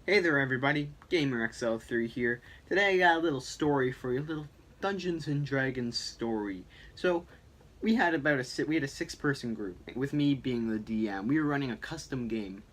Hey there everybody, GamerXL3 here. Today I got a little story for you, a little Dungeons and Dragons story. So, we had a six-person group, with me being the DM. We were running a custom game,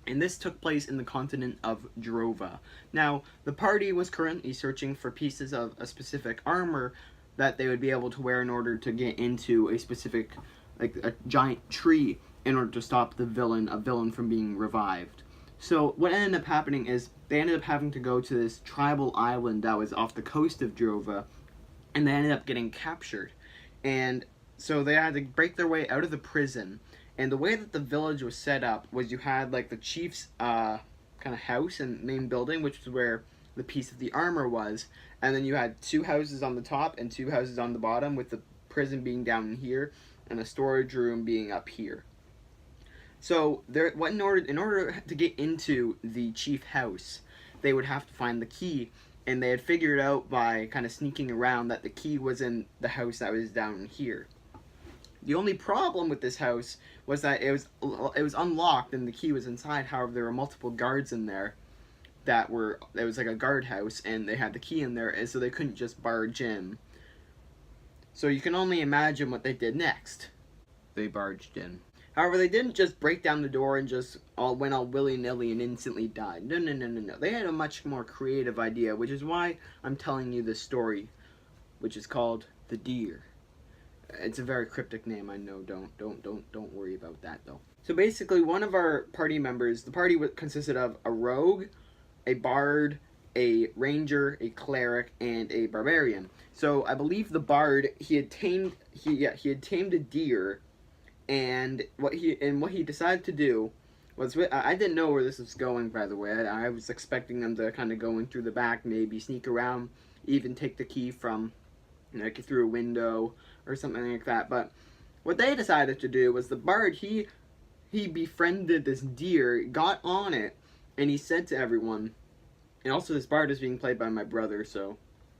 and this took place in the continent of Drova. Now, the party was currently searching for pieces of a specific armor that they would be able to wear in order to get into a specific, like a giant tree, in order to stop a villain from being revived. So what ended up happening is they ended up having to go to this tribal island that was off the coast of Drova, and they ended up getting captured. And so they had to break their way out of the prison. And the way that the village was set up was you had like the chief's kind of house and main building, which is where the piece of the armor was, and then you had two houses on the top and two houses on the bottom, with the prison being down here and a storage room being up here. So in order to get into the chief house, they would have to find the key, and they had figured out by kind of sneaking around that the key was in the house that was down here. The only problem with this house was that it was unlocked and the key was inside. However, there were multiple guards in there it was like a guard house, and they had the key in there, and so they couldn't just barge in. So you can only imagine what they did next. They barged in. However, they didn't just break down the door and just went all willy-nilly and instantly died. No. They had a much more creative idea, which is why I'm telling you this story, which is called The Deer. It's a very cryptic name, I know. Don't worry about that though. So basically, one of our party members, the party consisted of a rogue, a bard, a ranger, a cleric, and a barbarian. So I believe the bard, he had tamed a deer. And what he decided to do was, I didn't know where this was going, by the way. I was expecting them to kind of go in through the back, maybe sneak around, even take the key from, like, through a window or something like that. But what they decided to do was the bard, he befriended this deer, got on it, and he said to everyone, and also this bard is being played by my brother, so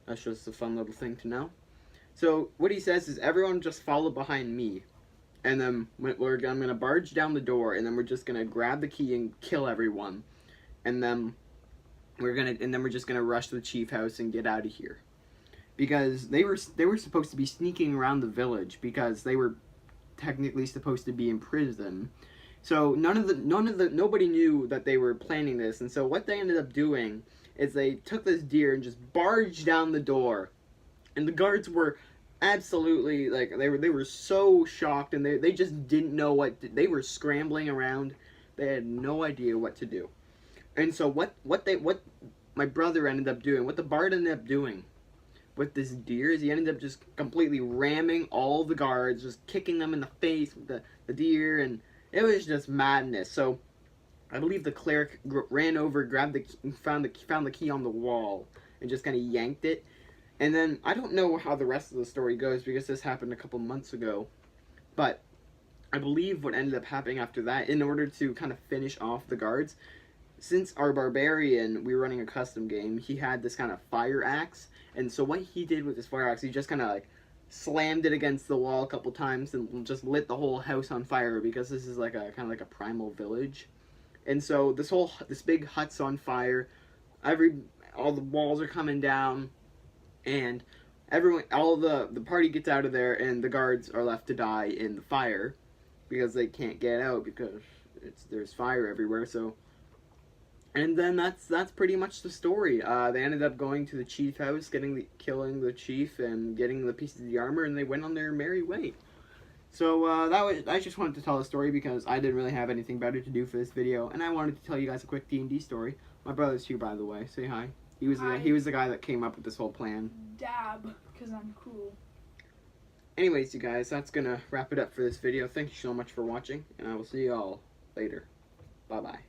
that's just a fun little thing to know. So what he says is, everyone just follow behind me. And then I'm gonna barge down the door, and then we're just gonna grab the key and kill everyone, and then we're just gonna rush to the chief house and get out of here, because they were supposed to be sneaking around the village, because they were technically supposed to be in prison. So nobody knew that they were planning this, and so what they ended up doing is they took this deer and just barged down the door, and the guards were absolutely, like, they were so shocked, and they just didn't know they were scrambling around. They had no idea what to do. And so what my brother ended up doing, what the bard ended up doing with this deer, is he ended up just completely ramming all the guards, just kicking them in the face with the deer, and it was just madness. So I believe the cleric ran over, grabbed the key, found the key on the wall, and just kind of yanked it. And then, I don't know how the rest of the story goes, because this happened a couple months ago, but I believe what ended up happening after that, in order to kind of finish off the guards, since our barbarian, we were running a custom game, he had this kind of fire axe, and so what he did with his fire axe, he just kind of like slammed it against the wall a couple times and just lit the whole house on fire, because this is like a kind of like a primal village. And so this big hut's on fire, all the walls are coming down, and all the party gets out of there, and the guards are left to die in the fire, because they can't get out, because there's fire everywhere. So, and then that's pretty much the story. They ended up going to the chief house, killing the chief, and getting the pieces of the armor, and they went on their merry way. So I just wanted to tell the story, because I didn't really have anything better to do for this video, and I wanted to tell you guys a quick D&D story. My brother's here, by the way. Say hi. He was the guy that came up with this whole plan. Dab, because I'm cool. Anyways, you guys, that's gonna wrap it up for this video. Thank you so much for watching, and I will see you all later. Bye-bye.